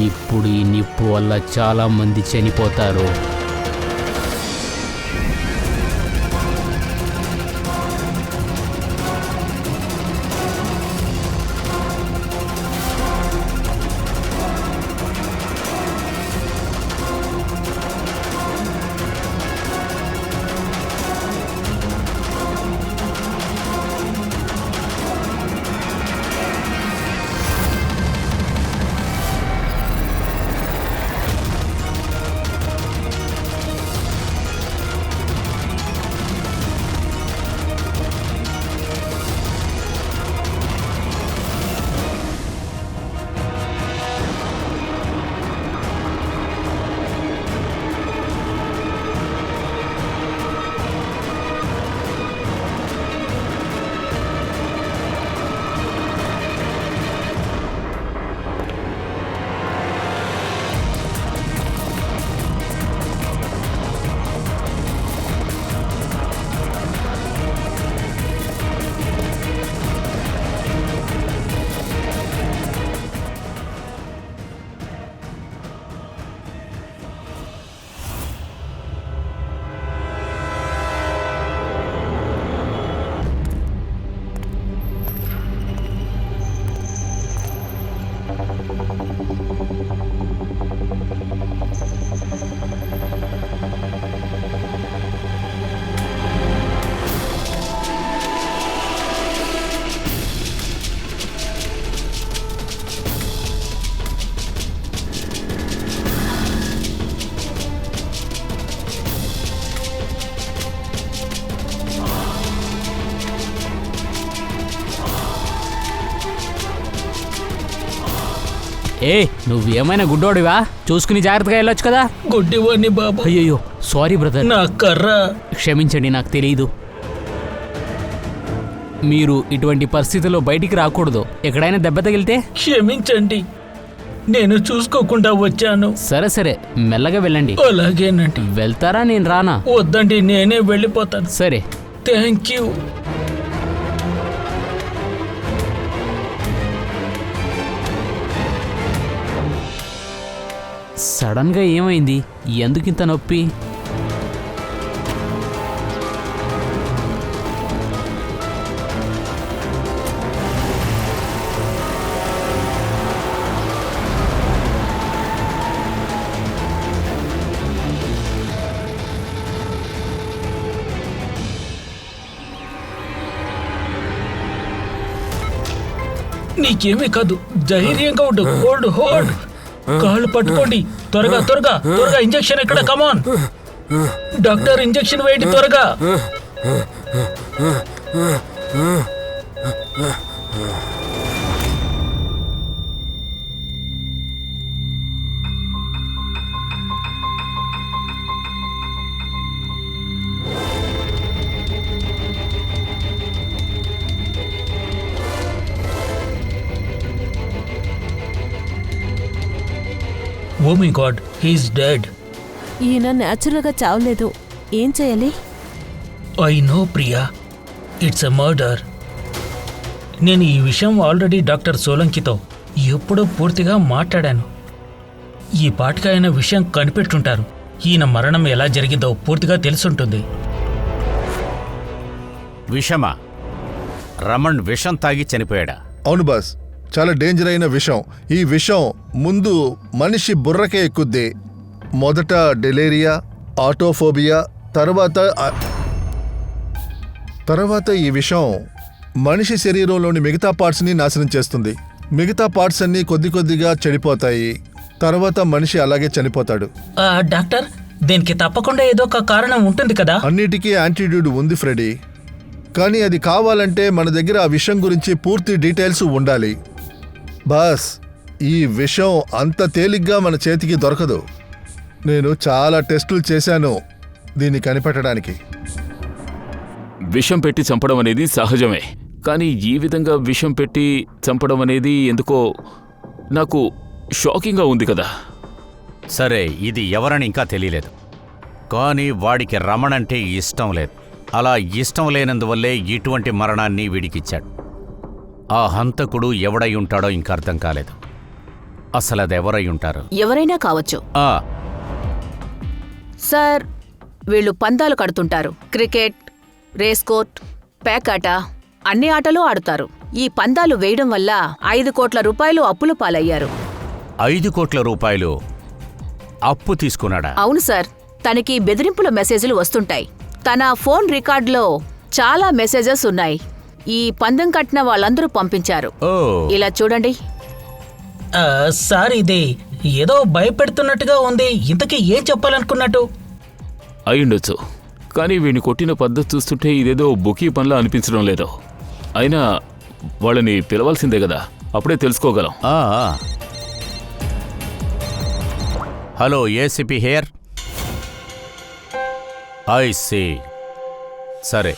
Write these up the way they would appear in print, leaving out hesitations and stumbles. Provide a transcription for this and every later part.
ఇప్పుడు ఈ నిప్పు వల్ల చాలా మంది చనిపోతారు. ఏ నువ్వేమైనా గుడ్డోడివా? చూసుకుని జాగ్రత్తగా వెళ్ళొచ్చు కదా. గుడ్డివాణ్ణి బాబా. అయ్యో సారీ బ్రదర్. నా కర్ర. క్షమించండి, నాకు తెలియదు. మీరు ఇటువంటి పరిస్థితుల్లో బయటికి రాకూడదు. ఎక్కడైనా దెబ్బ తగిలితే క్షమించండి, నేను చూసుకోకుండా వచ్చాను. సరే సరే, మెల్లగా వెళ్ళండి. అలాగేనండి. వెళ్తారా, నేను రానా? వద్దండి, నేనే వెళ్ళిపోతాను. సరే. Thank you. సడన్గా ఏమైంది? ఎందుకింత నొప్పి? నీకేమీ కాదు, ధైర్యంగా ఉండు. Hold hold. కాళ్ళు పట్టుకోండి. త్వరగా త్వరగా త్వరగా. ఇంజెక్షన్ ఎక్కడ? కమాన్ డాక్టర్, ఇంజెక్షన్ వేయండి త్వరగా. Oh my god, he's dead. ఈయన న్యాచురల్గా చావలేదు. ఏం చేయాలి? I know Priya, it's a murder. నేను ఈ విషయం ఆల్రెడీ డాక్టర్ సోలంకితో ఎప్పుడో పూర్తిగా మాట్లాడాను. ఈ పాటికి ఆయన విషయం కనిపెట్టుంటారు. ఈయన మరణం ఎలా జరిగిందో పూర్తిగా తెలుసుంటుంది. విషమా? రమణ్ విషం తాగి చనిపోయాడా? అవును బాస్, చాలా డేంజర్ అయిన విషం. ఈ విషం ముందు మనిషి బుర్రకే ఎక్కుద్ది. మొదట డెలేరియా, ఆటోఫోబియా, తర్వాత ఈ విషం మనిషి శరీరంలోని మిగతా పార్ట్స్ని నాశనం చేస్తుంది. మిగతా పార్ట్స్ అన్నీ కొద్ది కొద్దిగా చెడిపోతాయి. తర్వాత మనిషి అలాగే చనిపోతాడు. డాక్టర్, దీనికి తప్పకుండా ఏదో ఒక కారణం ఉంటుంది కదా? అన్నిటికీ యాంటీట్యూడ్ ఉంది ఫ్రెడీ, కానీ అది కావాలంటే మన దగ్గర ఆ విషయం గురించి పూర్తి డీటెయిల్స్ ఉండాలి. బాస్, ఈ విషయం అంత తేలిగ్గా మన చేతికి దొరకదు. నేను చాలా టెస్టులు చేశాను దీన్ని కనిపెట్టడానికి. విషం పెట్టి చంపడం అనేది సహజమే, కానీ ఈ విధంగా విషం పెట్టి చంపడం అనేది ఎందుకో నాకు షాకింగ్గా ఉంది కదా. సరే, ఇది ఎవరని ఇంకా తెలియలేదు, కానీ వాడికి రమణ్ అంటే ఇష్టం లేదు. అలా ఇష్టం లేనందువల్లే ఇటువంటి మరణాన్ని వీడికిచ్చాడు. ఆ హంతకుడు ఎవడై ఉంటాడో ఇంకా అర్థం కాలేదు. అసలు అదెవరై ఉంటారు? ఎవరైనా కావచ్చు. ఆ, సార్, వీళ్ళు పందాలు కడుతుంటారు. క్రికెట్, రేస్ కోర్ట్, పేకాట అన్ని ఆటలు ఆడుతారు. ఈ పందాలు వేయడం వల్ల 5 కోట్ల రూపాయలు అప్పుల పాలయ్యారు. 5 కోట్ల రూపాయలు అప్పు తీసుకున్నాడా? అవును సార్, తనకి బెదిరింపుల మెసేజ్లు వస్తుంటాయి. తన ఫోన్ రికార్డులో చాలా మెసేజెస్ ఉన్నాయి. ఈ పందెం కట్టిన వాళ్ళందరూ పంపించారు. ఓ, ఇలా చూడండి. సార్, ఇది ఏదో భయపెడుతున్నట్టుగా ఉంది. ఇంతకీ ఏం చెప్పాలనుకున్నట్టు? అయ్యుండొచ్చు, కానీ వీడిని కొట్టిన పద్ధతి చూస్తుంటే ఇదేదో బుకీ పనిలా అనిపించడం లేదు. అయినా వాళ్ళని పిలవాల్సిందే కదా, అప్పుడే తెలుసుకోగలం. ఆ, ఆ. Hello, ACP here. I see. సరే,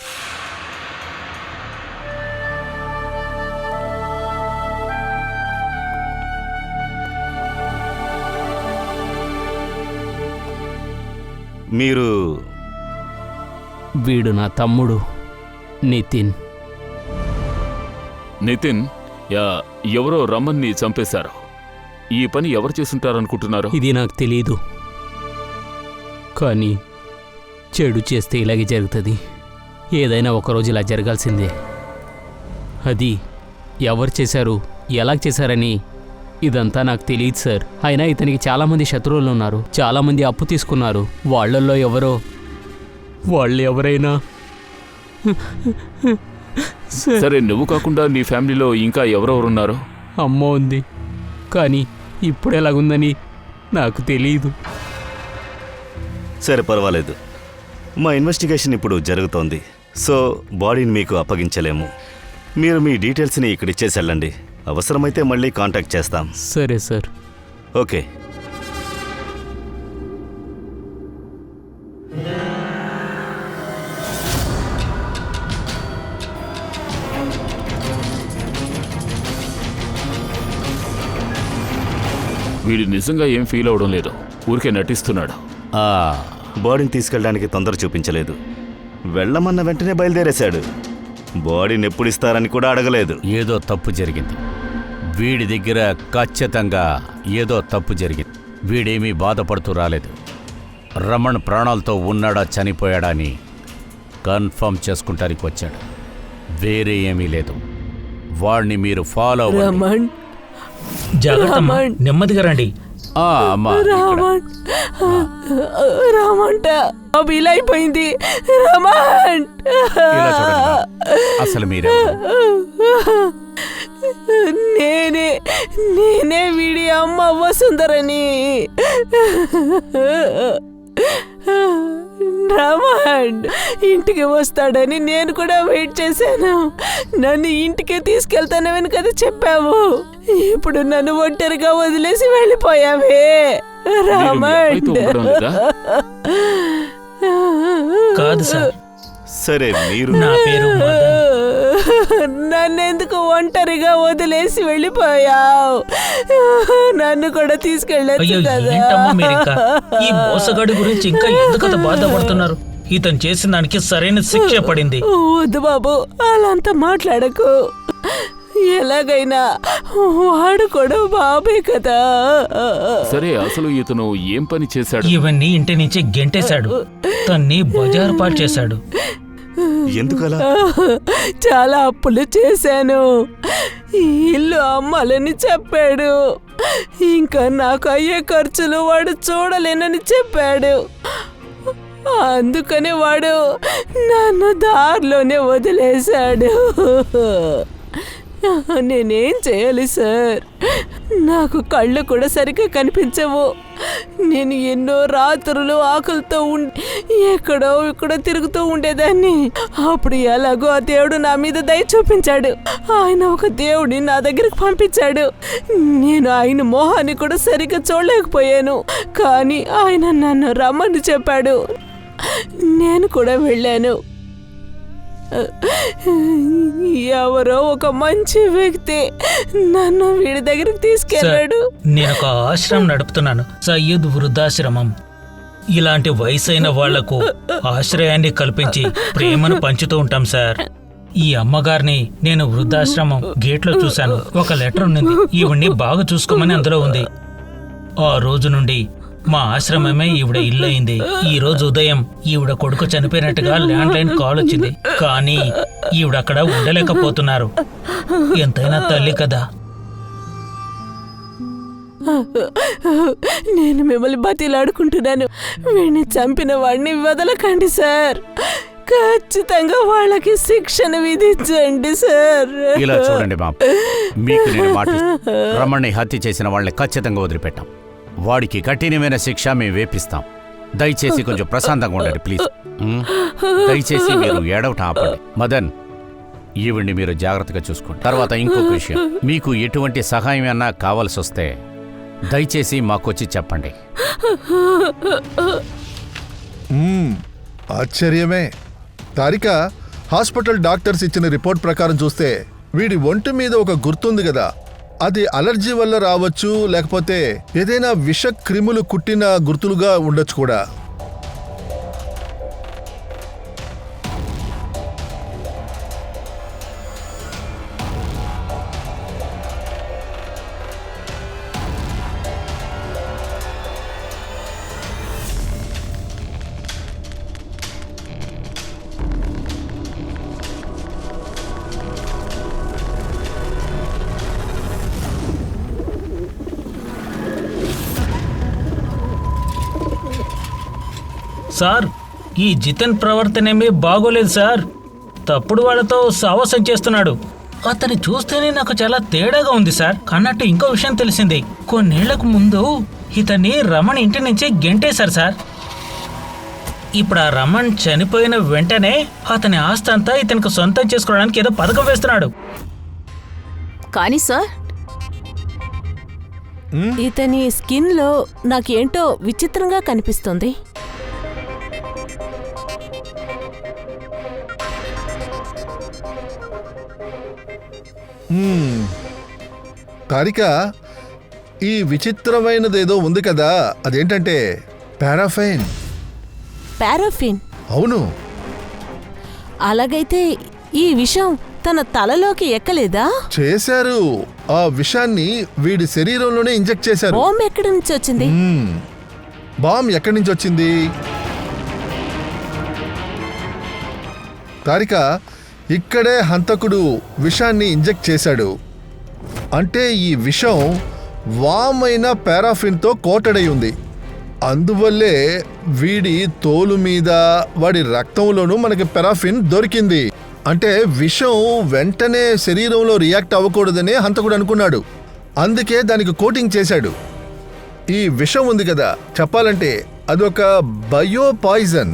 మీరు వీడు నా తమ్ముడు నితిన్. నితిన్, ఎవరో రమన్ని చంపేశారు. ఈ పని ఎవరు చేసుంటారనుకుంటున్నారు? ఇది నాకు తెలీదు, కానీ చెడు చేస్తే ఇలాగే జరుగుతుంది. ఏదైనా ఒకరోజు ఇలా జరగాల్సిందే. అది ఎవరు చేశారు, ఎలా చేశారని ఇదంతా నాకు తెలియదు సార్. అయినా ఇతనికి చాలామంది శత్రువులు ఉన్నారు, చాలామంది అప్పు తీసుకున్నారు. వాళ్ళల్లో వాళ్ళు ఎవరైనా సరే, నువ్వు కాకుండా నీ ఫ్యామిలీలో ఇంకా ఎవరెవరున్నారు? అమ్మ ఉంది, కానీ ఇప్పుడు ఎలాగుందని నాకు తెలియదు. సరే, పర్వాలేదు. మా ఇన్వెస్టిగేషన్ ఇప్పుడు జరుగుతోంది, సో బాడీని మీకు అప్పగించలేము. మీరు మీ డీటెయిల్స్ని ఇక్కడ ఇచ్చేసి వెళ్ళండి. అవసరమైతే మళ్ళీ కాంటాక్ట్ చేస్తాం. సరే సార్. ఓకే. వీడు నిజంగా ఏం ఫీల్ అవడం లేదు, ఊరికే నటిస్తున్నాడు. ఆ, బాడీని తీసుకెళ్ళడానికి తొందర చూపించలేదు. వెళ్ళమన్న వెంటనే బయలుదేరేశాడు. బాడీని ఎప్పుడు ఇస్తారని కూడా అడగలేదు. ఏదో తప్పు జరిగింది. వీడి దగ్గర ఖచ్చితంగా ఏదో తప్పు జరిగింది. వీడేమీ బాధపడుతూ రాలేదు. రమణ్ ప్రాణాలతో ఉన్నాడా చనిపోయాడా అని కన్ఫర్మ్ చేసుకుంటానికి వచ్చాడు. వేరే ఏమీ లేదు. వాడిని మీరు ఫాలో అవ్వండి. రమణ్, జాగ్రత్త అమ్మా, నెమ్మదిగా రండి. ఆ, అమ్మా, ఇక్కడ. రమణ్, రమంట అయిపోయింది. రమణ్, ఇలా చూడండి, అసలు మీరే నేనే వీడి అమ్మ వసుందరని. రమణ్ ఇంటికి వస్తాడని నేను కూడా వెయిట్ చేశాను. నన్ను ఇంటికే తీసుకెళ్తానని కదా చెప్పావు. ఇప్పుడు నన్ను ఒంటరిగా వదిలేసి వెళ్ళిపోయావే రమణ్. కాదు సార్, సరే, మీరు నా పేరు నన్నెందుకు ఒంటరిగా వదిలేసి వెళ్ళిపోయావు? నన్ను కూడా తీసుకెళ్ళచ్చు అయ్యో, కదా. ఏంటమ్మా మీరింకా ఈ మోసగాడి గురించి ఇంకా ఎందుకంత బాధపడుతున్నారు? ఇతను చేసిన దానికి సరైన శిక్ష పడింది. వద్దు బాబు, అలాంతా మాట్లాడకు. ఎలాగైనా వాడు కూడా బాబే కదా. సరే, అసలు ఇతను ఏం పని చేశాడు? ఇవన్నీ ఇంటి నుంచి గెంటేశాడు. తన్ని బజారు పాలు చేశాడు. ఎందుకలా? చాలా అప్పులు చేశాను. ఈ ఇల్లు అమ్మాలని చెప్పాడు. ఇంకా నాకు అయ్యే ఖర్చులు వాడు చూడలేనని చెప్పాడు. అందుకని వాడు నన్ను దారిలోనే వదిలేశాడు. నేనేం చేయాలి సార్? నాకు కళ్ళు కూడా సరిగ్గా కనిపించవు. నేను ఎన్నో రాత్రులు ఆకలితో ఎక్కడో ఇక్కడ తిరుగుతూ ఉండేదాన్ని. అప్పుడు ఎలాగో ఆ దేవుడు నా మీద దయ చూపించాడు. ఆయన ఒక దేవుడిని నా దగ్గరికి పంపించాడు. నేను ఆయన మొహాన్ని కూడా సరిగ్గా చూడలేకపోయాను. కానీ ఆయన నన్ను రమ్మని చెప్పాడు. నేను కూడా వెళ్ళాను. ఎవరో ఒక మంచి వ్యక్తి నన్ను వీడి దగ్గరికి తీసుకెళ్ళాడు. నేను ఒక ఆశ్రమం నడుపుతున్నాను, సయ్యద్ వృద్ధాశ్రమం. ఇలాంటి వయసైన వాళ్లకు ఆశ్రయాన్ని కల్పించి ప్రేమను పంచుతూ ఉంటాం సార్. ఈ అమ్మగారిని నేను వృద్ధాశ్రమం గేట్లో చూశాను. ఒక లెటర్ ఉన్నింది, ఈవిడ్ని బాగా చూసుకోమని అందులో ఉంది. ఆ రోజు నుండి మా ఆశ్రమమే ఈవిడ ఇల్లు అయింది. ఈ రోజు ఉదయం ఈవిడ కొడుకు చనిపోయినట్టుగా ల్యాండ్ లైన్ కాల్ వచ్చింది, కానీ ఈవిడ అక్కడ ఉండలేకపోతున్నారు. ఎంతైనా తల్లి కదా. నేను మిమ్మల్ని బతిలాడుకుంటున్నాను, వీడిని చంపిన వాడిని వదలకండి సార్. ఖచ్చితంగా వాళ్ళకి శిక్షణ విధించండి సార్. ఇలా చూడండి బాబు, మీకు నేను మాట రమణ్ని హత్య చేసిన వాళ్ళని ఖచ్చితంగా వదిలిపెట్టాం. వాడికి కఠినమైన శిక్ష మేము వేపిస్తాం. దయచేసి కొంచెం ప్రశాంతంగా ఉండండి ప్లీజ్. దయచేసి మీరు ఏడవటం ఆపండి. మదన్, ఈవిడ్ని మీరు జాగ్రత్తగా చూసుకోండి. తర్వాత ఇంకొక విషయం, మీకు ఎటువంటి సహాయం అన్నా కావాల్సి వస్తే దయచేసి మాకొచ్చి చెప్పండి. ఆశ్చర్యమే. తారిక, హాస్పిటల్ డాక్టర్స్ ఇచ్చిన రిపోర్ట్ ప్రకారం చూస్తే వీడి ఒంటి మీద ఒక గుర్తుంది కదా, అది అలర్జీ వల్ల రావచ్చు, లేకపోతే ఏదైనా విష క్రిములు కుట్టిన గుర్తులుగా ఉండొచ్చు కూడా. సార్, ఈ జితన్ ప్రవర్తనేమీ బాగోలేదు సార్. తప్పుడు వాళ్ళతో సావాసం చేస్తున్నాడు. అతన్ని చూస్తేనే నాకు చాలా తేడాగా ఉంది సార్. అన్నట్టు ఇంకో విషయం తెలిసింది, కొన్నేళ్లకు ముందు ఇతన్ని రమణ్ ఇంటి నుంచి గెంటేశారు సార్. ఇప్పుడు ఆ రమణ్ చనిపోయిన వెంటనే అతని ఆస్తి అంతా ఇతనికి సొంతం చేసుకోవడానికి ఏదో పథకం వేస్తున్నాడు. కానీ సార్, ఇతని స్కిన్ లో నాకేంటో విచిత్రంగా కనిపిస్తుంది. తారిక, ఈ విచిత్రమైనదేదో ఉంది కదా, అదేంటంటే పారాఫైన్. పారాఫిన్? అవును. అలాగైతే ఈ విషయం తన తలలోకి ఎక్కలేదా? చేశారు. ఆ విషాన్ని వీడి శరీరంలోనే ఇంజెక్ట్ చేశారు. బాంబ్ ఎక్కడి నుంచి వచ్చింది? బాంబ్ ఎక్కడి నుంచి వచ్చింది? తారిక, ఇక్కడే హంతకుడు విషాన్ని ఇంజెక్ట్ చేశాడు. అంటే ఈ విషం వామైన పారాఫిన్తో కోటడై ఉంది. అందువల్లే వీడి తోలు మీద, వాడి రక్తంలోనూ మనకి పారాఫిన్ దొరికింది. అంటే విషం వెంటనే శరీరంలో రియాక్ట్ అవ్వకూడదనే హంతకుడు అనుకున్నాడు. అందుకే దానికి కోటింగ్ చేశాడు. ఈ విషం ఉంది కదా, చెప్పాలంటే అదొక బయో పాయిజన్,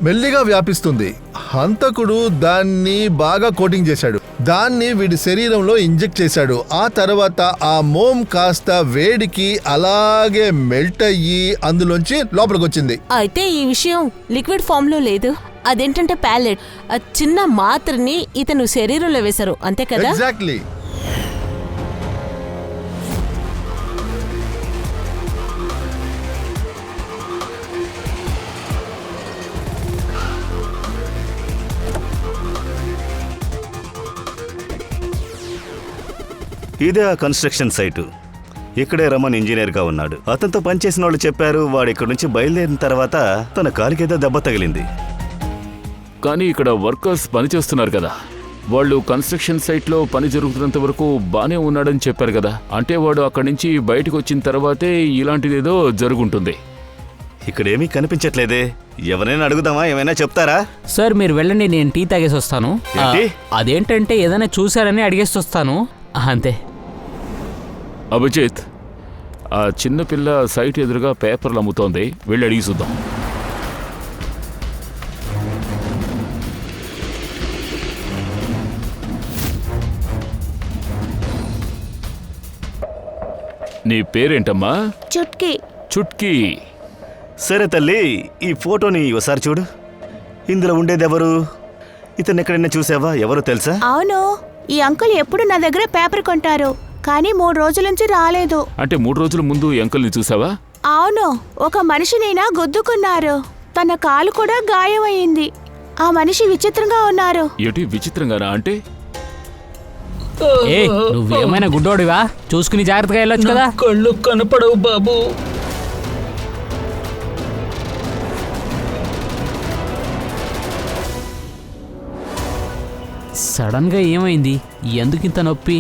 మెల్లిగా వ్యాపిస్తుంది. హంతకుడు దాన్ని బాగా కోటింగ్ చేశాడు, దాన్ని వీడి శరీరంలో ఇంజెక్ట్ చేశాడు. ఆ తర్వాత ఆ మోమ్ కాస్త వేడికి అలాగే మెల్ట్ అయ్యి అందులోంచి లోపలికి వచ్చింది. అయితే ఈ విషయం లిక్విడ్ ఫామ్ లో లేదు, అదేంటంటే ప్యాలెట్, ఆ చిన్న మాత్రని ఇతను శరీరంలో వేశారు, అంతే కదా? ఎగ్జాక్ట్లీ. ఇదే ఆ కన్స్ట్రక్షన్ సైటు. ఇక్కడే రమణ్ ఇంజనీర్గా ఉన్నాడు. అతనితో పనిచేసిన వాళ్ళు చెప్పారు, వాడు ఇక్కడ నుంచి బయలుదేరిన తర్వాత తన కాలికేదో దెబ్బ తగిలింది. కానీ ఇక్కడ వర్కర్స్ పని చేస్తున్నారు కదా, వాళ్ళు కన్స్ట్రక్షన్ సైట్లో పని జరుగుతున్నంత వరకు బానే ఉన్నాడని చెప్పారు కదా. అంటే వాడు అక్కడి నుంచి బయటకు వచ్చిన తర్వాతే ఇలాంటిదేదో జరుగుంటుంది. ఇక్కడేమీ కనిపించట్లేదే. ఎవరైనా అడుగుదామా? ఏమైనా చెప్తారా? సార్ మీరు వెళ్ళండి, నేను టీ తాగేసి వస్తాను. ఏంటి? అదేంటంటే ఏదైనా చూశారని అడిగేసి వస్తాను అంతే. అభిజిత్, ఆ చిన్నపిల్ల సైట్ ఎదురుగా పేపర్లు అమ్ముతోంది, వెళ్ళి అడిగి చూద్దాం. నీ పేరేంటమ్మా? చుట్కీ. చుట్కీ. సరే తల్లి, ఈ ఫోటోని ఒకసారి చూడు. ఇందులో ఉండేదెవరు? ఇతను ఎక్కడైనా చూసావా? ఎవరో తెలుసా? అవును, ఈ అంకుల్ ఎప్పుడు నా దగ్గర పేపర్ కొంటారు, కానీ 3 రోజుల నుంచి రాలేదు. అంటే 3 రోజుల ముందు ఈ అంకుల్ని చూసావా? అవును, ఒక మనిషినైనా గుద్దుకున్నారు, తన కాలు కూడా గాయమైంది. ఆ మనిషి విచిత్రంగా ఉన్నారు. ఏటి విచిత్రంగానా అంటే? ఏ నువ్వేమైనా గుడ్డోడివా? చూసుకుని జాగ్రత్తగా వెళ్ళొచ్చు కదా. నా కళ్ళు కనపడవు బాబు. సడన్ గా ఏమైంది? ఎందుకింత నొప్పి?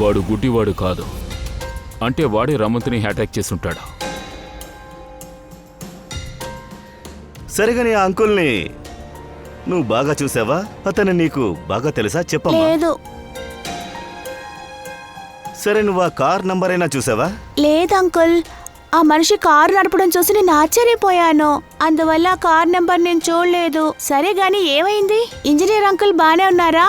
వాడు గుడ్డివాడు కాదు. అంటే వాడే రమంత్ని అటాక్ చేసుంటాడు. సరిగా ఆ అంకుల్ని నువ్వు బాగా చూసావా? అతను నీకు బాగా తెలుసా? చెప్పమ్మా. లేదు సరే, నువ్వు ఆ కార్ నంబర్ అయినా చూసావా? లేదు అంకుల్. ఆ మనిషి కారు నడపడం చూసి నేను ఆశ్చర్యపోయాను. అందువల్ల ఆ కార్ నెంబర్ నేను చూడలేదు. సరే గాని ఏమైంది? ఇంజనీర్ అంకుల్ బానే ఉన్నారా?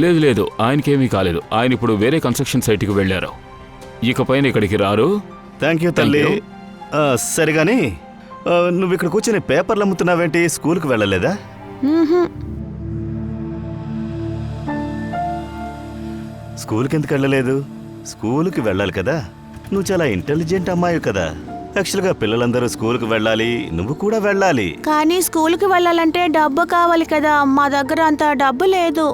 లేదు లేదు, ఆయనకేమీ కాలేదు. ఆయన ఇప్పుడు వేరే కన్స్ట్రక్షన్ సైట్కి వెళ్ళారు. ఇకపైన ఇక్కడికి రారు. థ్యాంక్ యూ తల్లి. సరిగాని నువ్వు ఇక్కడ కూర్చొని పేపర్లు అమ్ముతున్నావేంటి? స్కూల్కి వెళ్ళలేదా? స్కూల్కి ఎందుకు వెళ్ళలేదు? స్కూల్కి వెళ్ళాలి కదా. నువ్వు చాలా ఇంటెలిజెంట్ అమ్మాయి కదా. యాక్చువల్గా పిల్లలందరూ స్కూల్కి వెళ్ళాలి, నువ్వు కూడా వెళ్ళాలి. కానీ స్కూల్కి వెళ్ళాలంటే డబ్బు కావాలి కదా. మా దగ్గర అంత డబ్బు లేదు.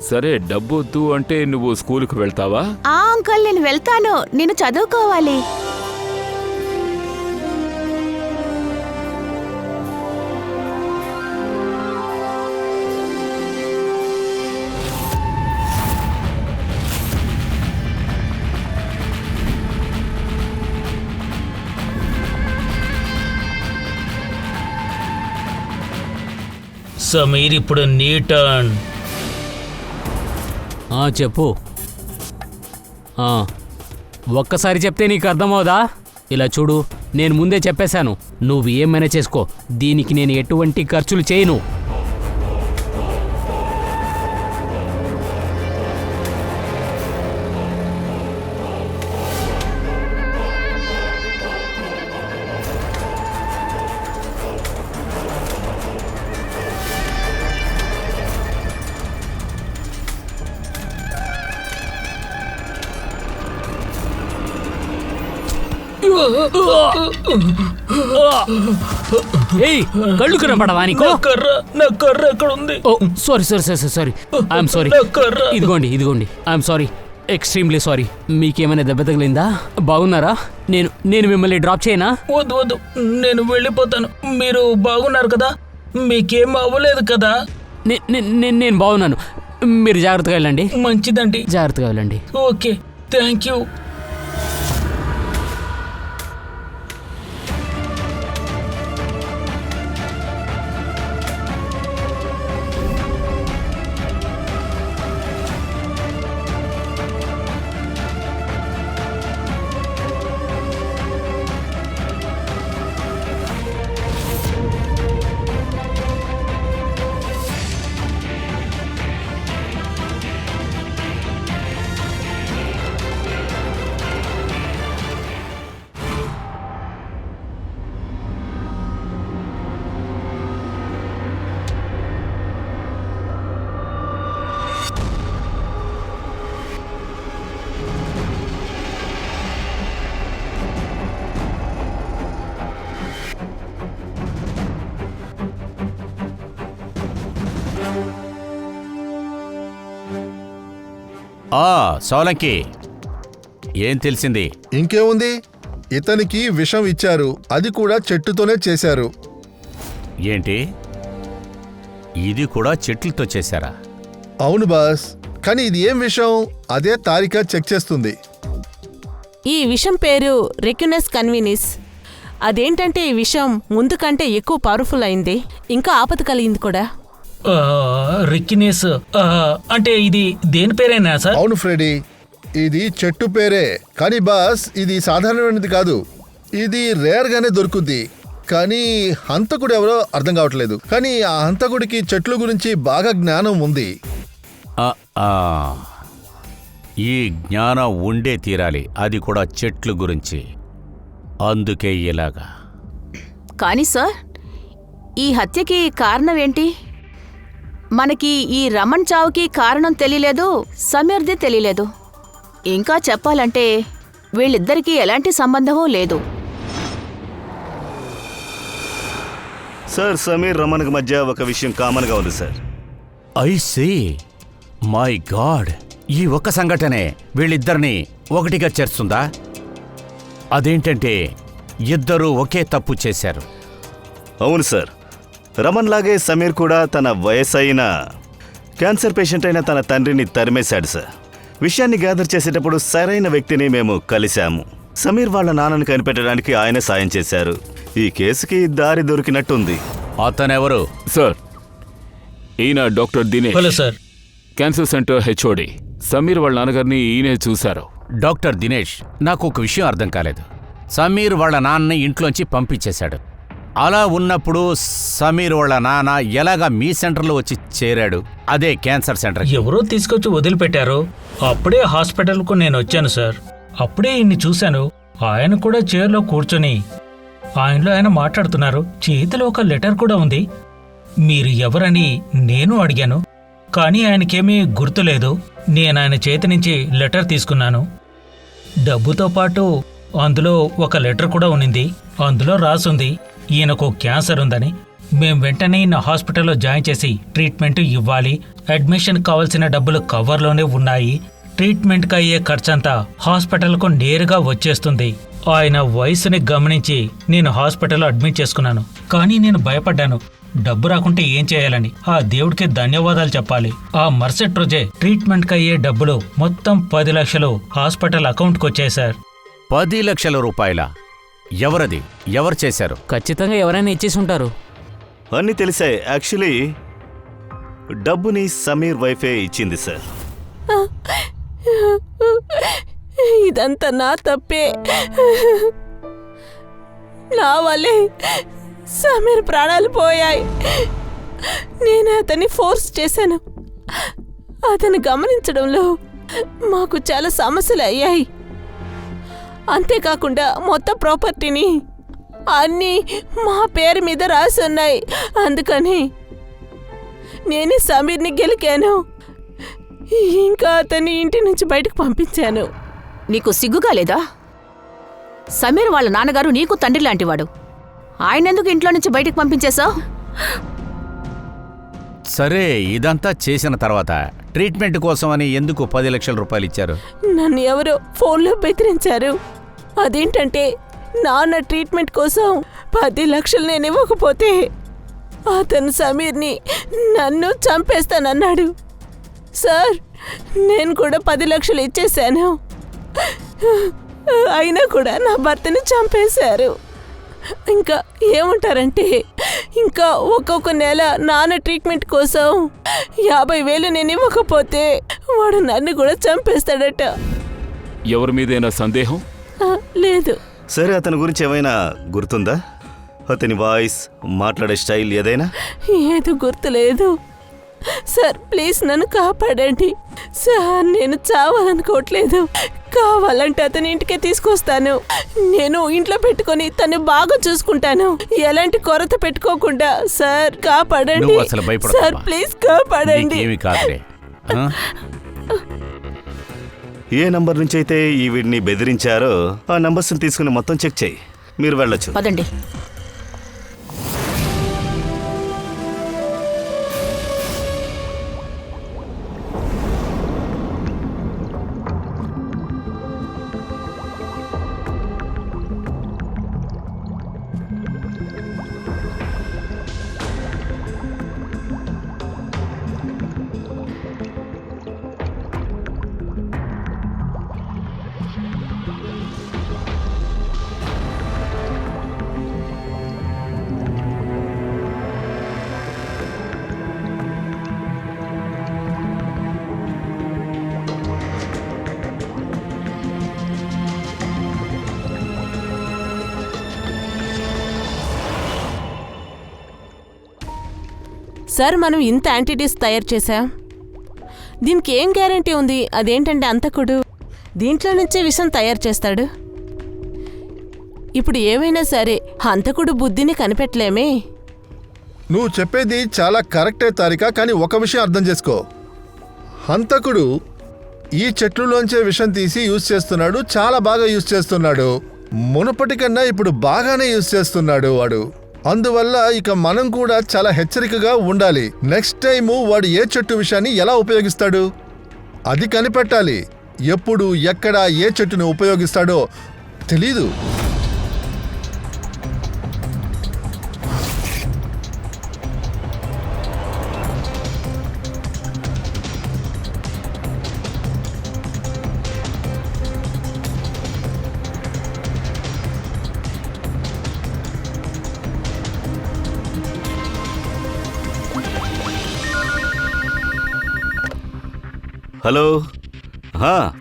సరే, డబ్బు వద్దు అంటే నువ్వు స్కూల్కి వెళ్తావా? ఆ అంకుల్, నేను వెళ్తాను. నేను చదువుకోవాలి. సమీర్, ఇప్పుడు నీ టర్న్. చెప్పు. ఒక్కసారి చెప్తే నీకు అర్థమవుదా? ఇలా చూడు, నేను ముందే చెప్పేశాను, నువ్వు ఏమైనా చేసుకో, దీనికి నేను ఎటువంటి ఖర్చులు చేయను. ఏయ్, కళ్ళు కనపడవా నీకు? నా కర్ర ఎక్కడ ఉంది? Oh sorry sorry sorry sorry, I'm sorry. ఇదిగోండి ఇదిగోండి, ఐఎమ్ సారీ, ఎక్స్ట్రీమ్లీ సారీ. మీకేమైనా దెబ్బ తగిలిందా? బాగున్నారా? నేను మిమ్మల్ని డ్రాప్ చేయనా? వద్దు వద్దు, నేను వెళ్ళిపోతాను. మీరు బాగున్నారు కదా? మీకేం అవ్వలేదు కదా? నేను బాగున్నాను. మీరు జాగ్రత్తగా వెళ్ళండి. మంచిదండి. జాగ్రత్తగా వెళ్ళండి. Okay, thank you. సోలంకి, ఏం తెలిసింది? ఇంకేముంది, ఇతనికి విషం ఇచ్చారు, అది కూడా చెట్టుతోనే చేశారు. ఏంటి, ఇది కూడా చెట్లతో చేశారా? అవును బాస్, కానీ ఇది ఏం విషం? అదే తారిక చెక్ చేస్తుంది. ఈ విషం పేరు రెక్యునస్ కన్వినిస్. అదేంటంటే ఈ విషం ముందు కంటే ఎక్కువ పవర్ఫుల్ అయింది, ఇంకా ఆపద కలిగింది కూడా. రిక్కినేస్ అంటే ఇది దేని పేరేనా సార్? అవును ఫ్రెడీ, ఇది చెట్టు పేరే. కానీ బాస్, ఇది సాధారణమైనది కాదు. ఇది రేర్గానే దొరుకుద్ది. కానీ హంతకుడు ఎవరో అర్థం కావట్లేదు. కానీ ఆ హంతకుడికి చెట్ల గురించి బాగా జ్ఞానం ఉంది. ఈ జ్ఞానం ఉండే తీరాలి, అది కూడా చెట్లు గురించి. అందుకే ఇలాగా. కానీ సార్, ఈ హత్యకి కారణం ఏంటి? మనకి ఈ రమణ్ చావుకి కారణం తెలియలేదు, సమీర్ది తెలియలేదు. ఇంకా చెప్పాలంటే వీళ్ళిద్దరికీ ఎలాంటి సంబంధమూ లేదు. సార్, సమీర్ రమణ్కి మధ్య ఒక విషయం కామన్గా ఉంది sir. I see. My god, ఈ ఒక్క సంఘటనే వీళ్ళిద్దరినీ ఒకటిగా చేస్తుందా? అదేంటంటే ఇద్దరూ ఒకే తప్పు చేశారు. అవును సార్, రమణ్ లాగే సమీర్ కూడా తన వయసైన క్యాన్సర్ పేషెంట్ అయిన తన తండ్రిని తరిమేశాడు సార్. విషయాన్ని గ్యాదర్ చేసేటప్పుడు సరైన వ్యక్తిని మేము కలిశాము. సమీర్ వాళ్ళ నాన్నని కనిపెట్టడానికి ఆయన సాయం చేశారు. ఈ కేసుకి దారి దొరికినట్టుంది. అతనెవరు? సార్, ఈయన doctor Dinesh, hello sir. Cancer centre HOD. Sameer వాళ్ళ నాన్నగారిని ఈయనే చూశారు. డాక్టర్ దినేష్, నాకు ఒక విషయం అర్థం కాలేదు. సమీర్ వాళ్ళ నాన్నని ఇంట్లోంచి పంపించేశాడు. అలా ఉన్నప్పుడు సమీర్ వాళ్ళ నాన్న ఎలాగా మీ సెంటర్లో వచ్చి చేరాడు, అదే క్యాన్సర్ సెంటర్? ఎవరో తీసుకొచ్చి వదిలిపెట్టారు. అప్పుడే హాస్పిటల్కు నేను వచ్చాను సార్. అప్పుడే ఇన్ని చూశాను. ఆయన కూడా చైర్లో కూర్చొని ఆయనలో ఆయన మాట్లాడుతున్నారు. చేతిలో ఒక లెటర్ కూడా ఉంది. మీరు ఎవరని నేను అడిగాను, కానీ ఆయనకేమీ గుర్తులేదు. నేను ఆయన చేతి నుంచి లెటర్ తీసుకున్నాను. డబ్బుతో పాటు అందులో ఒక లెటర్ కూడా ఉన్నింది. అందులో రాసుంది ఈయనకు క్యాన్సర్ ఉందని. మేం వెంటనే ఈయన హాస్పిటల్లో జాయిన్ చేసి ట్రీట్మెంట్ ఇవ్వాలి. అడ్మిషన్ కావాల్సిన డబ్బులు కవర్లోనే ఉన్నాయి. ట్రీట్మెంట్కి అయ్యే ఖర్చంతా హాస్పిటల్కు నేరుగా వచ్చేస్తుంది. ఆయన వయసుని గమనించి నేను హాస్పిటల్లో అడ్మిట్ చేసుకున్నాను. కానీ నేను భయపడ్డాను, డబ్బు రాకుంటే ఏం చేయాలని. ఆ దేవుడికి ధన్యవాదాలు చెప్పాలి. ఆ మరుసటి రోజే ట్రీట్మెంట్కి అయ్యే డబ్బులు మొత్తం 10 లక్షలు హాస్పిటల్ అకౌంట్కి వచ్చాయి సార్. 10 లక్షల రూపాయల? ఎవరది? ఎవరు చేశారు? ఖచ్చితంగా ఎవరైనా ఇచ్చేసి ఉంటారు. అన్నీ తెలిసాయి. యాక్చువల్లీ డబ్బుని సమీర్ వైఫే ఇచ్చింది సార్. ఇదంతా నా తప్పే. నా వల్లే సమీర్ ప్రాణాలు పోయాయి. నేను అతన్ని ఫోర్స్ చేశాను. అతను గమనించడంలో మాకు చాలా సమస్యలు అయ్యాయి. అంతేకాకుండా మొత్తం ప్రాపర్టీని అన్నీ మా పేరు మీద రాసి ఉన్నాయి. అందుకని నేనే సమీర్ని గెలికాను. ఇంకా అతన్ని ఇంటి నుంచి బయటకు పంపించాను. నీకు సిగ్గుగా లేదా? సమీర్ వాళ్ళ నాన్నగారు నీకు తండ్రి లాంటివాడు. ఆయనెందుకు ఇంట్లో నుంచి బయటకు పంపించేశావు? సరే, ఇదంతా చేసిన తర్వాత ట్రీట్మెంట్ కోసం అని ఎందుకు 10 లక్షల రూపాయలు ఇచ్చారు? నన్ను ఎవరో ఫోన్లో బెదిరించారు. అదేంటంటే నాన్న ట్రీట్మెంట్ కోసం 10 లక్షలు నేను ఇవ్వకపోతే అతను సమీర్ని నన్ను చంపేస్తానన్నాడు. సార్, నేను కూడా 10 లక్షలు ఇచ్చేశాను. అయినా కూడా నా భర్తని చంపేశారు. ఇంకా ఏమంటారంటే ఇంకా ఒక్కొక్క నెల నాన్న ట్రీట్మెంట్ కోసం 50,000 నేను ఇవ్వకపోతే వాడు నన్ను కూడా చంపేస్తాడట. ఎవరి మీదైనా సందేహం? లేదు. సరే, అతని గురించి ఏమైనా గుర్తుందా? అతని వాయిస్, మాట్లాడే స్టైల్ ఏదైనా? ఏదో గుర్తులేదు. సార్, ప్లీజ్ నన్ను కాపాడండి. సార్, నేను చావాలనుకోవట్లేదు. కావాలంటే అతని ఇంటికే తీసుకొస్తాను. నేను ఇంట్లో పెట్టుకొని తను బాగా చూసుకుంటాను, ఎలాంటి కొరత పెట్టుకోకుండా. సార్, కాపాడండి. నువ్వు అసలు భయపడకు సార్, అమ్మా. ప్లీజ్ కాపాడండి. ఏమి కాదులే. ఏ నంబర్ నుంచి అయితే ఈ వీడిని బెదిరించారో ఆ నంబర్స్ని తీసుకుని మొత్తం చెక్ చేయి. మీరు వెళ్ళొచ్చు. పదండి. సార్, మనం ఇంత యాంటీడీస్ తయారు చేశాం. దీనికి ఏం గ్యారంటీ ఉంది అదేంటంటే అంతకుడు దీంట్లో నుంచే విషం తయారు చేస్తాడు? ఇప్పుడు ఏమైనా సరే హంతకుడు బుద్ధిని కనిపెట్టలేమే. నువ్వు చెప్పేది చాలా కరెక్టే తారిక, కానీ ఒక విషయం అర్థం చేసుకో. హంతకుడు ఈ చెట్లులోంచే విషం తీసి యూజ్ చేస్తున్నాడు, చాలా బాగా యూజ్ చేస్తున్నాడు. మునుపటి కన్నా ఇప్పుడు బాగానే యూజ్ చేస్తున్నాడు వాడు. అందువల్ల ఇక మనం కూడా చాలా హెచ్చరికగా ఉండాలి. నెక్స్ట్ టైము వాడు ఏ చెట్టు విషయాన్ని ఎలా ఉపయోగిస్తాడు అది కనిపెట్టాలి. ఎప్పుడు ఎక్కడ ఏ చెట్టుని ఉపయోగిస్తాడో తెలీదు. హలో,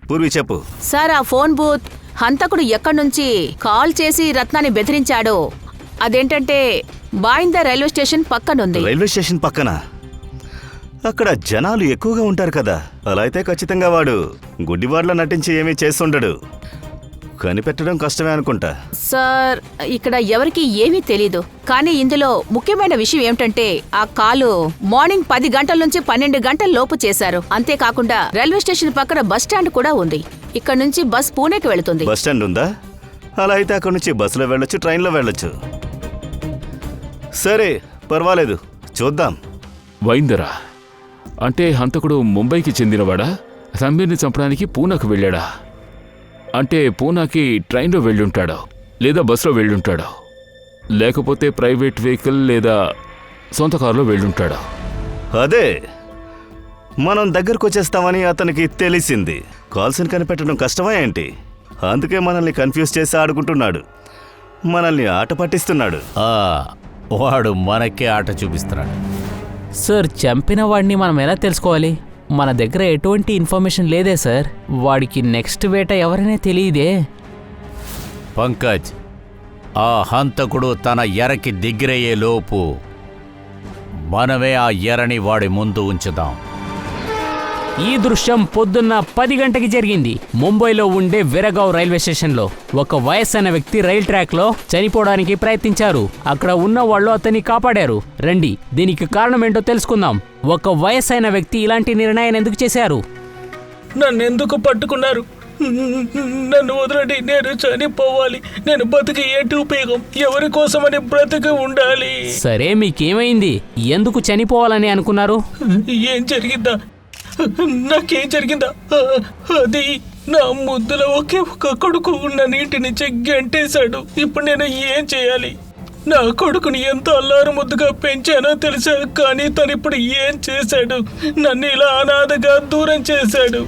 పూర్వి చెప్పు. సార్, ఆ ఫోన్ బూత్ హంతకుడు ఎక్కడి నుంచి కాల్ చేసి రత్నాన్ని బెదిరించాడో అదేంటంటే బాయిందర్ రైల్వే స్టేషన్ పక్కనుంది. రైల్వే స్టేషన్ పక్కన? అక్కడ జనాలు ఎక్కువగా ఉంటారు కదా. అలా అయితే ఖచ్చితంగా వాడు గుడ్డివాడ్లా నటించి ఏమీ చేస్తుండడు. కనిపెట్టడం కష్టమే అనుకుంటా. సార్, ఇక్కడ ఎవరికి ఏమీ తెలీదు. కానీ ఇందులో ముఖ్యమైన విషయం ఏమిటంటే ఆ కాలు మార్నింగ్ 10 గంటల నుంచి 12 గంటల లోపు చేశారు. అంతేకాకుండా రైల్వే స్టేషన్ పక్కన బస్ స్టాండ్ కూడా ఉంది. ఇక్కడ నుంచి బస్ పూణేకి వెళుతుంది. బస్ స్టాండ్ ఉందా? అలా అయితే అక్కడ నుంచి బస్సులో వెళ్ళొచ్చు, ట్రైన్లో వెళ్ళొచ్చు. సరే, పర్వాలేదు, చూద్దాం. వైందరా అంటే హంతకుడు ముంబైకి చెందినవాడా? సమీర్ని చంపడానికి పూనాకు వెళ్ళాడా? అంటే పూనాకి ట్రైన్లో వెళ్ళుంటాడో లేదా బస్సులో వెళ్ళుంటాడో, లేకపోతే ప్రైవేట్ వెహికల్ లేదా సొంత కారులో వెళ్ళుంటాడో. అదే మనం దగ్గరకు వచ్చేస్తామని అతనికి తెలిసింది. కాల్స్ని కనిపెట్టడం కష్టమా ఏంటి? అందుకే మనల్ని కన్ఫ్యూజ్ చేసి ఆడుకుంటున్నాడు, మనల్ని ఆట పట్టిస్తున్నాడు. వాడు మనకే ఆట చూపిస్తున్నాడు. సార్, చంపిన వాడిని మనం ఎలా తెలుసుకోవాలి? మన దగ్గర ఎటువంటి ఇన్ఫర్మేషన్ లేదే సార్. వాడికి నెక్స్ట్ వేట ఎవరైనా తెలియదే. పంకజ్, ఆ హంతకుడు తన ఎరకి దగ్గరయ్యే లోపు మనమే ఆ ఎరని వాడి ముందు ఉంచుదాం. ఈ దృశ్యం పొద్దున్న 10 గంటకి జరిగింది. ముంబైలో ఉండే విరగావ్ రైల్వే స్టేషన్లో ఒక వయస్సైన వ్యక్తి రైల్ ట్రాక్లో చనిపోవడానికి ప్రయత్నించారు. అక్కడ ఉన్న వాళ్ళు అతన్ని కాపాడారు. రండి, దీనికి కారణం ఏంటో తెలుసుకుందాం. ఒక వయస్సైన వ్యక్తి ఇలాంటి నిర్ణయాన్ని ఎందుకు చేశారు? నన్ను ఎందుకు పట్టుకున్నారు? నన్ను వదలండి, నేను చనిపోవాలి. నేను బతికి ఏంటి ఉపయోగం? ఎవరి కోసమని బ్రతికి ఉండాలి. సరే, మీకేమైంది? ఎందుకు చనిపోవాలని అనుకున్నారు? ఏం జరిగిందా? నాకేం జరిగిందా? అది నా ముద్దులో ఒకే ఒక కొడుకు నన్ను ఇంటి నుంచి గెంటేశాడు. ఇప్పుడు నేను ఏం చేయాలి? నా కొడుకుని ఎంత అల్లారు ముద్దుగా పెంచానో తెలుసా, కానీ తను ఇప్పుడు ఏం చేశాడు? నన్ను ఇలా అనాథగా దూరం చేశాడు.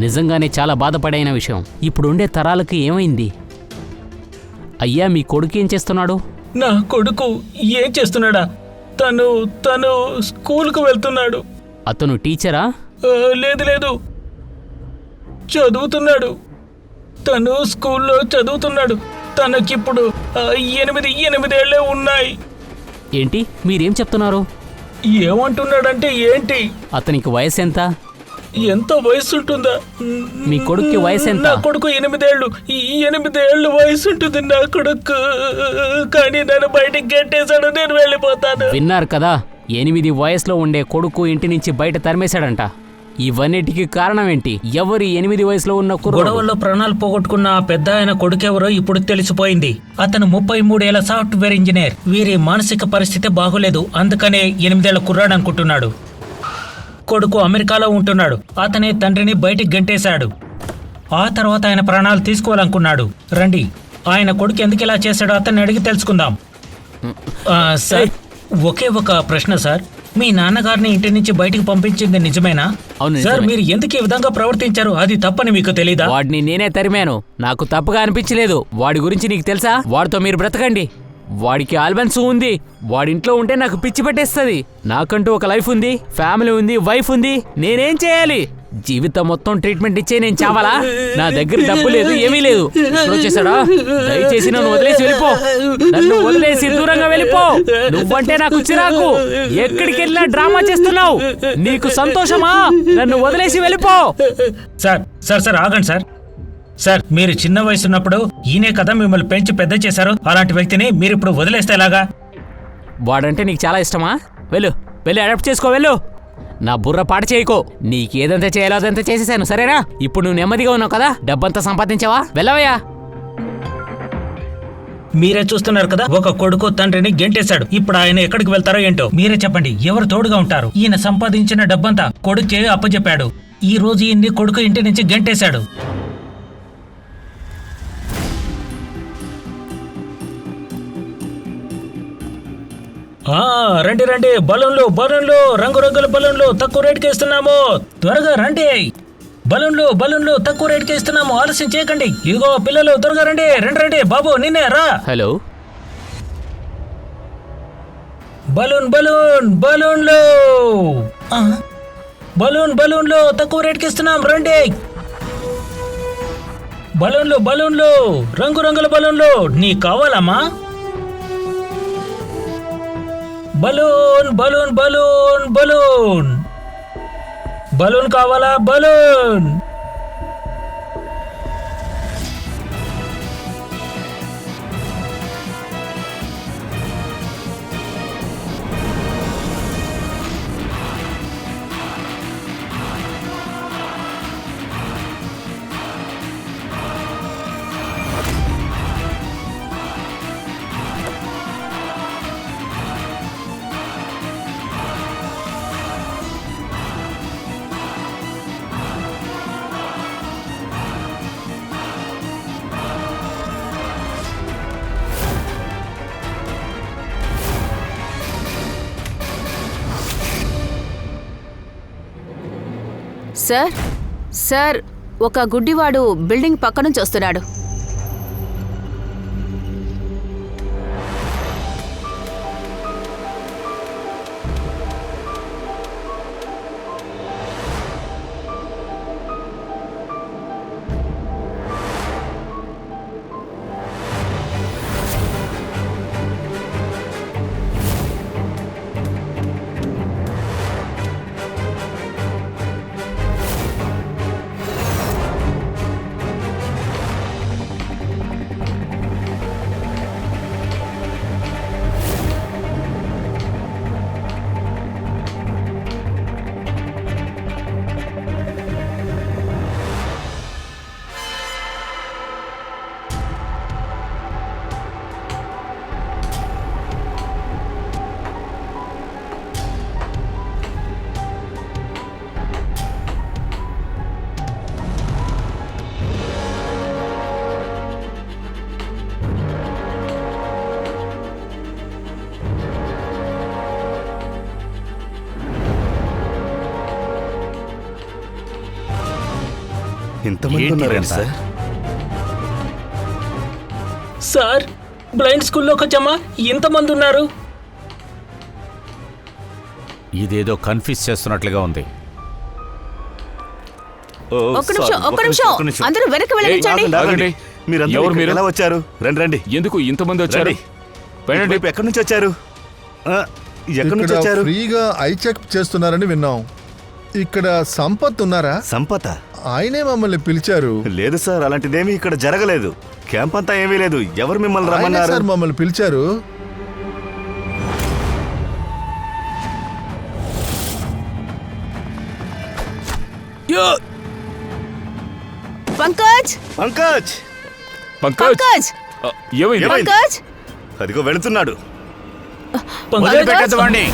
నిజంగానే చాలా బాధపడైన విషయం. ఇప్పుడుండే తరాలకు ఏమైంది? అయ్యా, మీ కొడుకు ఏం చేస్తున్నాడు? నా కొడుకు ఏం చేస్తున్నాడా? తను స్కూల్కు వెళ్తున్నాడు. అతను టీచరా? లేదు, చదువుతున్నాడు. తను స్కూల్లో చదువుతున్నాడు. తనకిప్పుడు 8 ఏళ్లే ఉన్నాయి. ఏంటి మీరేం చెప్తున్నారు? ఏమంటున్నాడంటే ఏంటి? అతనికి వయసు ఎంత? ఎంత వయసు ఉంటుందా? మీ కొడుక్కి వయసు ఎంత? నా కొడుకు 8 ఏళ్ళు. 8 ఏళ్ళు వయసు ఉంటుంది నా కొడుకు. కానీ నన్ను బయటికి గెట్టేశాడు. నేను వెళ్ళిపోతాను. విన్నారు కదా, 8 వయసులో ఉండే కొడుకు ఇంటి నుంచి బయట తరిమేశాడంట. ఇవన్నిటికీ కారణం ఏంటి? ఎవరు 8 వయసులో ఉన్న గొడవల్లో ప్రాణాలు పోగొట్టుకున్న ఆ పెద్ద ఆయన కొడుకెవరో ఇప్పుడు తెలిసిపోయింది. అతను 33 ఏళ్ల సాఫ్ట్వేర్ ఇంజనీర్. వీరి మానసిక పరిస్థితి బాగోలేదు, అందుకనే 8 ఏళ్ల కుర్రాడు అనుకుంటున్నాడు. కొడుకు అమెరికాలో ఉంటున్నాడు. అతనే తండ్రిని బయటికి గంటేశాడు. ఆ తర్వాత ఆయన ప్రాణాలు తీసుకోవాలనుకున్నాడు. రండి, ఆయన కొడుకు ఎందుకు ఇలా చేశాడో అతన్ని అడిగి తెలుసుకుందాం. సార్, ఒకే ఒక ప్రశ్న సార్. మీ నాన్నగారిని ఇంటి నుంచి బయటికి పంపించింది నిజమేనా? అవును సార్, మీరు ఎందుకు ఈ విధంగా ప్రవర్తించారు? అది తప్పని మీకు తెలీదా? వాడిని నేనే తరిమాను. నాకు తప్పుగా అనిపించలేదు. వాడి గురించి నీకు తెలుసా? వాడితో మీరు బ్రతకండి. వాడికి ఆల్బన్స్ ఉంది. వాడింట్లో ఉంటే నాకు పిచ్చి పెట్టేస్తుంది. నాకంటూ ఒక లైఫ్ ఉంది, ఫ్యామిలీ ఉంది, వైఫ్ ఉంది. నేనేం చేయాలి? జీవితం మొత్తం ట్రీట్మెంట్ ఇచ్చే నేను చావాలా? నా దగ్గర డబ్బు లేదు, ఏమీ లేదు. ఇప్పుడు వచ్చేసాడా? దయచేసి నన్ను వదిలేసి వెళ్ళిపో. నన్ను వదిలేసి దూరంగా వెళ్ళిపో. నువ్వంటే నాకు చిరాకు. ఎక్కడికి వెళ్ళినా డ్రామా చేస్తున్నావు. నీకు సంతోషమా? నన్ను వదిలేసి వెళ్ళిపో. సార్ సార్ సార్ ఆగండి సార్. సార్ మీరు చిన్న వయసు ఉన్నప్పుడు ఈయనే కదా మిమ్మల్ని పెంచి పెద్ద చేశారు. అలాంటి వ్యక్తిని మీరు ఇప్పుడు వదిలేస్తే ఎలాగా? వాడంటే నీకు చాలా ఇష్టమా? వెళ్ళు, వెళ్ళి అడాప్ట్ చేసుకో, వెళ్ళు. నా బుర్ర పాట చేయకో. నీకేదంతా చేయాలో అదంతా చేసేసాను, సరేనా? ఇప్పుడు నువ్వు నెమ్మదిగా ఉన్నావు కదా, డబ్బంతా సంపాదించావా? వెళ్ళవయ్యా. మీరే చూస్తున్నారు కదా, ఒక కొడుకు తండ్రిని గెంటేశాడు. ఇప్పుడు ఆయన ఎక్కడికి వెళ్తారో ఏంటో మీరే చెప్పండి. ఎవరు తోడుగా ఉంటారు? ఈయన సంపాదించిన డబ్బంతా కొడుకే అప్పచెప్పాడు. ఈ రోజు ఈయన్ని కొడుకు ఇంటి నుంచి గెంటేశాడు. రండి రండి, బలూన్లు బలూన్లు, రంగురంగుల బలూన్లు తక్కువ రేటుకి ఇస్తున్నాము. త్వరగా రండి. బలూన్లు బలూన్లు తక్కువ రేటుకి ఇస్తున్నాము. ఆలస్యం చేయకండి. ఇదిగో పిల్లలు, త్వరగా రండి. రండి రండి బాబు, నిన్నే రా. హలో, బలూన్ బలూన్ బలూన్లు, బలూన్ బలూన్లు తక్కువ రేటుకి ఇస్తున్నాం, రండి. బలూన్లు బలూన్లు, రంగురంగుల బలూన్లు. నీకు కావాలమ్మా? Balloon balloon balloon balloon, balloon కావాలా? బలూన్. సార్ సార్, ఒక గుడ్డివాడు బిల్డింగ్ పక్క నుంచి వస్తున్నాడు. ఇంతమంది ఉన్నారండి సార్. సార్, బ్లైండ్ స్కూల్లోకి వచ్చామా? ఇంతమంది ఉన్నారు. ఇదేదో కన్ఫ్యూజ్ చేస్తున్నట్లుగా ఉంది. ఒక్క నిమిషం, అందరూ వెనక్కి వెళ్ళించండి. ఆగండి. మీరందరూ ఎవరు ఇక్కడికి మీరు? ఎలా వచ్చారు? రండి రండి. ఎందుకు ఇంతమంది వచ్చారు? వెళ్ళండి. ఇటువైపు ఎక్కడి నుంచి వచ్చారు? ఎక్కడి నుంచి ఇక్కడ వచ్చారు? ఫ్రీగా ఐ చెక్ చేస్తున్నారని విన్నాం. ఇక్కడ సంపత్ ఉన్నారా? సంపత? ఆయనే మమ్మల్ని పిలిచారు. లేదు సార్, అలాంటిదేమీ ఇక్కడ జరగలేదు. క్యాంప్ అంతా ఏమీ లేదు. ఎవరు మిమ్మల్ని ఆయనే రమ్మన్నారు? సార్ మమ్మల్ని పిలిచారు. పంకజ్ పంకజ్! పంకజ్ ఏమైంది? పంకజ్, అదిగో వెళుతున్నాడు. వదిలిపెట్టద్దువాణ్ణి.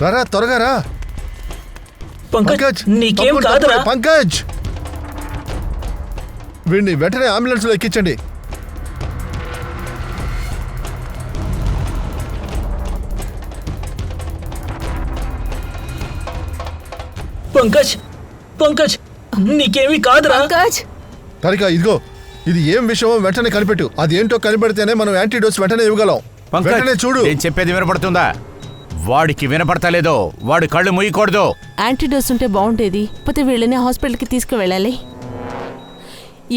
రారా త్వరగా రా. పంకజ్ నీకేం తప్పకుండా, కాదురా. తప్పకుండా. పంకజ్ వీడిని వెంటనే అంబులెన్స్ లో ఎక్కించండి. పంకజ్ పంకజ్ నీకేమీ కాదురా. పంకజ్ తరిక ఇదిగో, ఇది ఏం విషయమో వెంటనే కనిపెట్టు. అది ఏంటో కనిపెడితేనే మనం యాంటీడోస్ వెంటనే ఇవ్వగలం. వెంటనే చూడు. నేను చెప్పేది వినపడుతుందా? వాడికి వినపడతలేదో వాడు కళ్ళు మూయకూడదు. యాంటీడోస్ ఉంటే బాగుండేది, పోతే వీళ్ళని హాస్పిటల్కి తీసుకువెళ్ళాలి.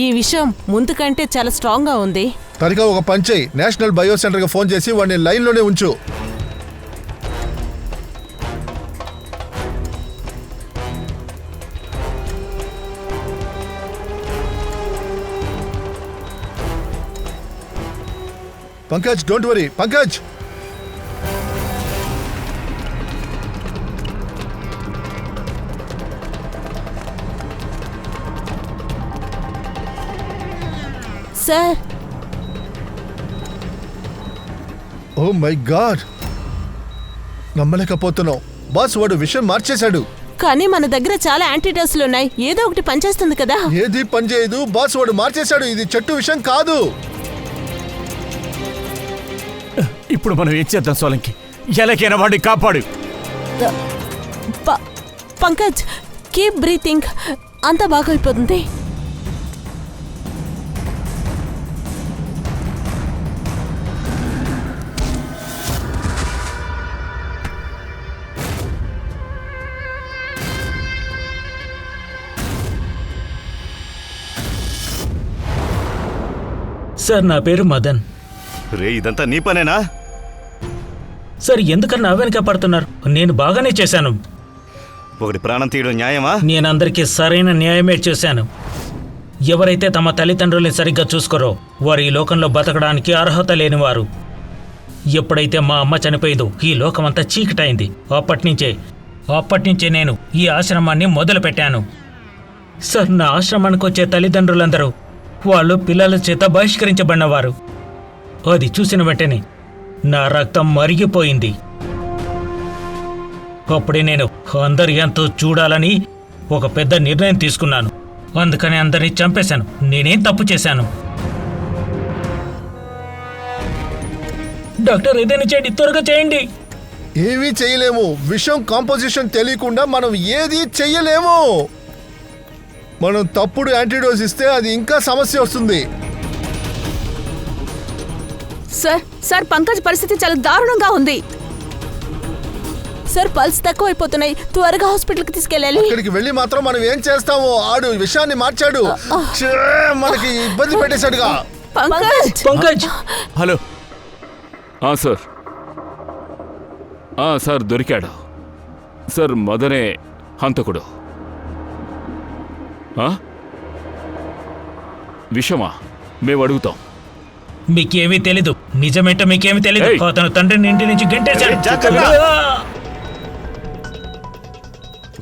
ఈ విషయం ముందు కంటే చాలా స్ట్రాంగ్గా ఉంది. తరిక ఒక పని చేయి, నేషనల్ బయో సెంటర్కి ఫోన్ చేసి వాడిని లైన్లోనే ఉంచు. Pankaj don't worry. Pankaj sir, oh my god, నమ్మలేకపోతున్నావు బాస్. వాడు విషయం మార్చేశాడు. కానీ మన దగ్గర చాలా యాంటీడోస్లు ఉన్నాయి, ఏదో ఒకటి పనిచేస్తుంది కదా. ఏది పని చేయదు బాస్, వాడు మార్చేశాడు. ఇది చెట్టు విషయం కాదు. ఇప్పుడు మనం ఏం చేద్దాం సోలంకి? ఎలాగైనా వాడిని కాపాడు. పంకజ్ కీప్ బ్రీతింగ్, అంతా బాగా అయిపోతుంది. సార్ నా పేరు మదన్. రే ఇదంతా నీ పనేనా? సార్ ఎందుకన్నా వెనక పడుతున్నారు? నేను బాగానే చేశాను. ఒకటి ప్రాణం తీయడం న్యాయమా? నేను అందరికీ సరైన న్యాయమే చేశాను. ఎవరైతే తమ తల్లిదండ్రుల్ని సరిగ్గా చూసుకోరో వారు ఈ లోకంలో బతకడానికి అర్హత లేనివారు. ఎప్పుడైతే మా అమ్మ చనిపోయిందో ఈ లోకమంతా చీకటైంది. అప్పటినుంచే నేను ఈ ఆశ్రమాన్ని మొదలుపెట్టాను. సార్ నా ఆశ్రమానికి వచ్చే తల్లిదండ్రులందరూ వాళ్ళు పిల్లల చేత బహిష్కరించబడినవారు. అది చూసిన వెంటనే నా రక్తం మరిగిపోయింది. అప్పుడే నేను అందరి ఎంతో చూడాలని ఒక పెద్ద నిర్ణయం తీసుకున్నాను. అందుకని అందరినీ చంపేశాను. నేనేం తప్పు చేశాను? డాక్టర్ ఏదైనా చేయండి, త్వరగా చేయండి. ఏమీ చేయలేము. విషం కాంపోజిషన్ తెలియకుండా మనం ఏది చెయ్యలేము. మనం తప్పుడు యాంటీడోస్ ఇస్తే అది ఇంకా సమస్య వస్తుంది. సార్ పంకజ్ పరిస్థితి చాలా దారుణంగా ఉంది. సార్ పల్స్ తక్కువ అయిపోతున్నాయి, త్వరగా హాస్పిటల్కి తీసుకెళ్ళాలి. ఇక్కడికి వెళ్ళి మాత్రం మనం ఏం చేస్తాము? ఆడు విషయాన్ని మార్చాడు, ఛే, మనకి ఇబ్బంది పెట్టేశాడుగా. పంకజ్ హలో. సార్ సార్ దొరికాడు సార్. మదనే హంతకుడు. విషమా? మేము అడుగుతాం. మీకేమీ తెలీదు. నిజమేంటో మీకేమీ తెలీదు. ఏయ్! అతను తండ్రిని ఇంటి నుంచి గెంటేశాడు.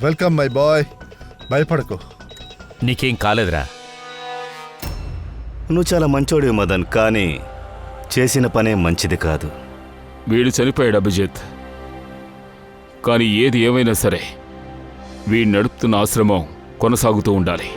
Welcome my boy. భయపడకు. నీకేం కాలేదురా. నువ్వు చాలా మంచోడివి మదన్, కానీ చేసిన పనే మంచిది కాదు. వీడు చనిపోయాడు అభిజిత్. కానీ ఏది ఏమైనా సరే వీడు నడుపుతున్న ఆశ్రమం కొనసాగుతూ ఉండాలి.